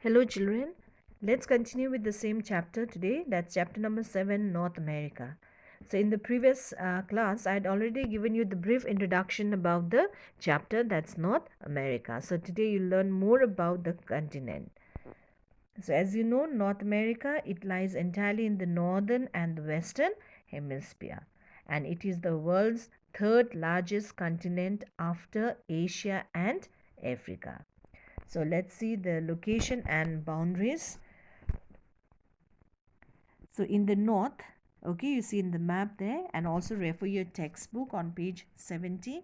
Hello children, let's continue with the same chapter today. That's chapter number 7, North America. So in the previous class, I had already given you the brief introduction about the chapter that's North America. So today you learn more about the continent. So as you know, North America, it lies entirely in the northern and the western hemisphere. And it is the world's third largest continent after Asia and Africa. So let's see the location and boundaries. So in the north, okay, you see in the map there, and also refer your textbook on page 70.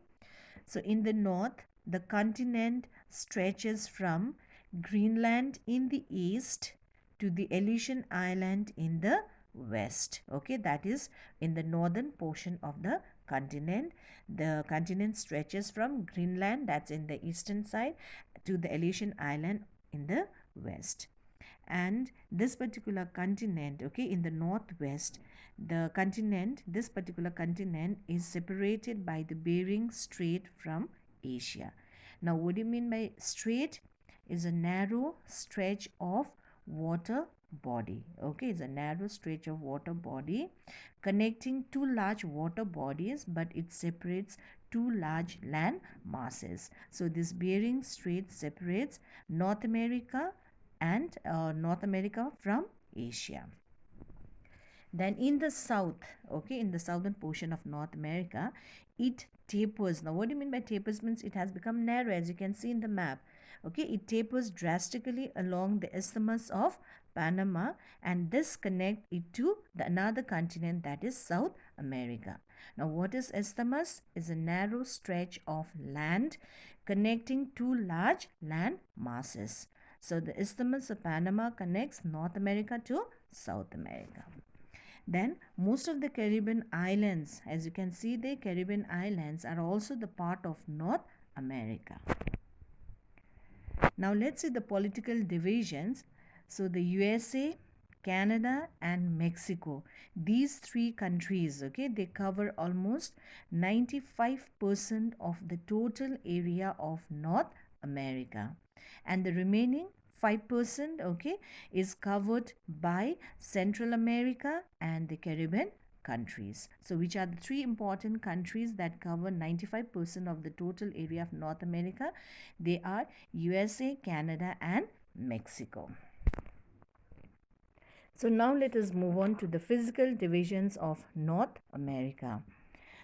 So in the north, the continent stretches from Greenland in the east to the Aleutian Island in the west. Okay, that is in the northern portion of the continent. The continent stretches from Greenland, that's in the eastern side, to the Aleutian Island in the west. And this particular continent, okay, in the northwest, this particular continent is separated by the Bering Strait from Asia. Now what do you mean by strait? Is a narrow stretch of water body. Okay, it's a narrow stretch of water body connecting two large water bodies, but it separates two large land masses. So this Bering Strait separates North America and North America from Asia. Then in the south, okay, in the southern portion of North America, it tapers. Now what do you mean by tapers? Means it has become narrow, as you can see in the map. Okay, it tapers drastically along the isthmus of Panama, and this connect it to another continent, that is South America. Now what is isthmus? Is a narrow stretch of land connecting two large land masses. So the Isthmus of Panama connects North America to South America. Then most of the Caribbean islands, as you can see, the Caribbean islands are also the part of North America. Now let's see the political divisions. So the USA, Canada and Mexico, these three countries, okay, they cover almost 95% of the total area of North America, and the remaining 5%, okay, is covered by Central America and the Caribbean countries. So which are the three important countries that cover 95% of the total area of North America? They are USA, Canada and Mexico. So now let us move on to the physical divisions of North America.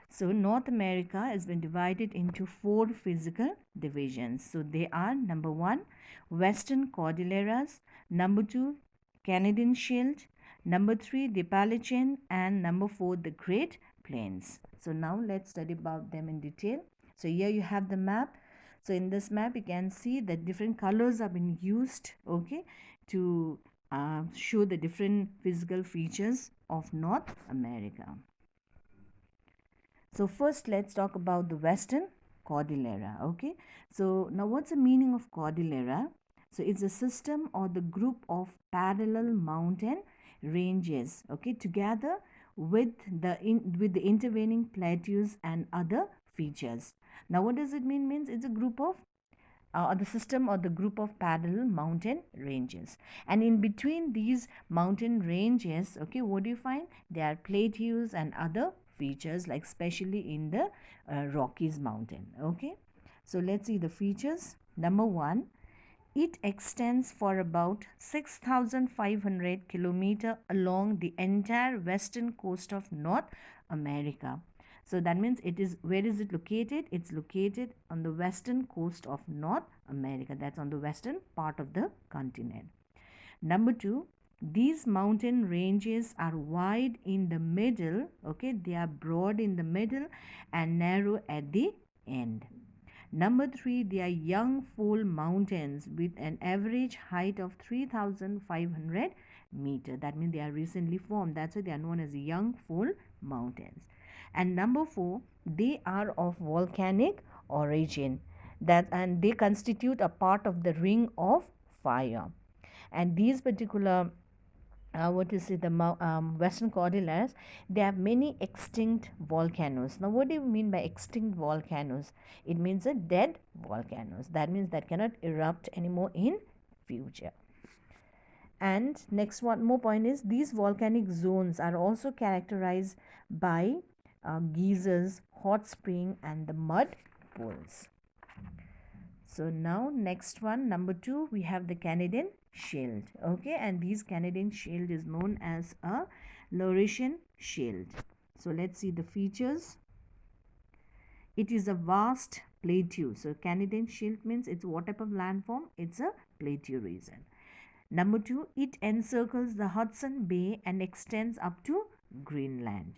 So North America has been divided into 4 physical divisions. So they are: number 1, Western Cordilleras; number 2, Canadian Shield; number 3, the Appalachian; and number 4, the Great Plains. So now let's study about them in detail. So here you have the map. So in this map you can see that different colors have been used, okay, to show the different physical features of North America. So first let's talk about the Western Cordillera. Okay, so now what's the meaning of Cordillera? So it's a system or the group of parallel mountain ranges, okay, together with the intervening plateaus and other features. Now what does it mean? Means it's a group of the system or the group of parallel mountain ranges, and in between these mountain ranges, okay, what do you find? There are plateaus and other features, like especially in the Rockies mountain. Okay, so let's see the features. Number 1, it extends for about 6,500 kilometers along the entire western coast of North America. So that means it is, where is it located? It's located on the western coast of North America. That's on the western part of the continent. Number 2, these mountain ranges are wide in the middle, okay, they are broad in the middle and narrow at the end. Number 3, they are young fold mountains with an average height of 3,500 meters. That means they are recently formed. That's why they are known as young fold mountains. And number 4, they are of volcanic origin, and they constitute a part of the ring of fire. And these particular Western Cordilleras, they have many extinct volcanoes. Now what do you mean by extinct volcanoes? It means a dead volcanoes. That means that cannot erupt anymore in future. And next one more point is these volcanic zones are also characterized by geysers, hot spring, and the mud pools. So now next one, number 2, we have the Canadian Shield. Okay, and this Canadian Shield is known as a Laurentian Shield. So let's see the features. It is a vast plateau. So Canadian Shield means it's what type of landform? It's a plateau region. Number 2, it encircles the Hudson Bay and extends up to Greenland.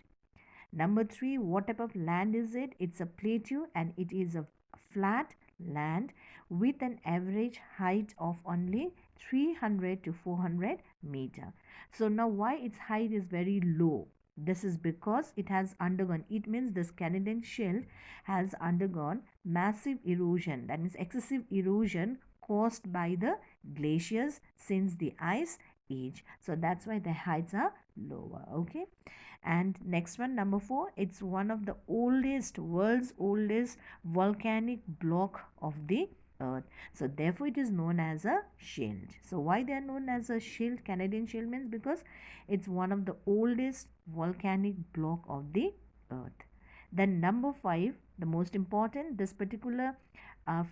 Number 3, what type of land is it? It's a plateau and it is a flat land with an average height of only 300 to 400 meter. So now why its height is very low? This is because it has undergone, it means this Canadian Shield has undergone massive erosion, that means excessive erosion caused by the glaciers since the ice age. So that's why the heights are lower. Okay. And next one, number 4, it's one of the world's oldest volcanic block of the earth. So therefore it is known as a shield. So why they are known as a shield? Canadian Shield means because it's one of the oldest volcanic block of the earth. Then number 5, the most important, this particular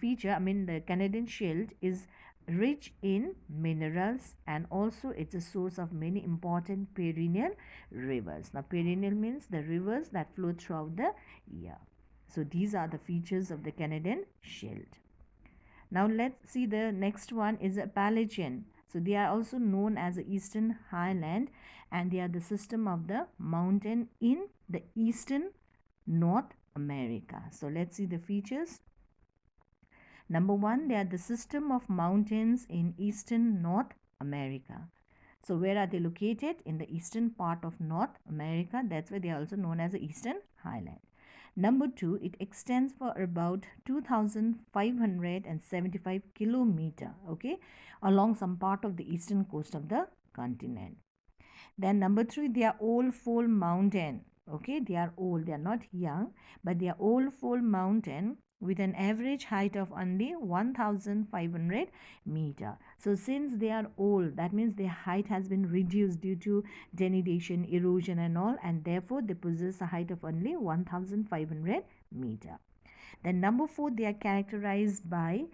feature, I mean the Canadian Shield is rich in minerals, and also it's a source of many important perennial rivers. Now perennial means the rivers that flow throughout the year. So these are the features of the Canadian Shield. Now let's see the next one is Appalachian. So they are also known as the Eastern Highland, and they are the system of the mountain in the eastern North America. So let's see the features. Number 1, they are the system of mountains in eastern North America. So where are they located? In the eastern part of North America. That's why they are also known as the Eastern Highland. Number 2, it extends for about 2,575 kilometer, okay, along some part of the eastern coast of the continent. Then number 3, they are old fold mountain. Okay, they are old, they are not young, but they are old fold mountain with an average height of only 1,500 meter. So since they are old, that means their height has been reduced due to denudation, erosion and all, and therefore they possess a height of only 1,500 meter. Then number 4, they are characterized by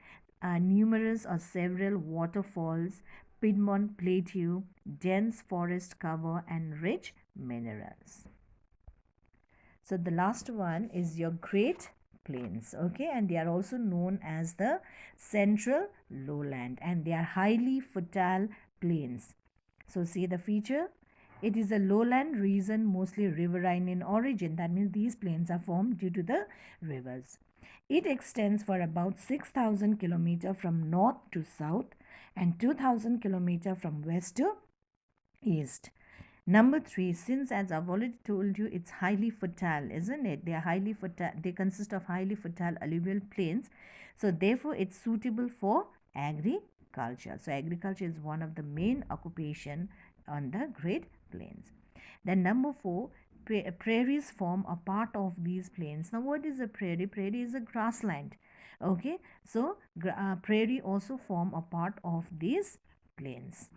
numerous or several waterfalls, Piedmont Plateau, dense forest cover, and rich minerals. So the last one is your Great Plains, okay, and they are also known as the Central Lowland, and they are highly fertile plains. So see the feature. It is a lowland region, mostly riverine in origin. That means these plains are formed due to the rivers. It extends for about 6,000 kilometers from north to south and 2,000 kilometers from west to east. Number 3, since as I've already told you, it's highly fertile, isn't it? They are highly fertile. They consist of highly fertile alluvial plains. So therefore, it's suitable for agriculture. So agriculture is one of the main occupation on the Great Plains. Then number 4, prairies form a part of these plains. Now what is a prairie? Prairie is a grassland. Okay, so prairie also form a part of these plains.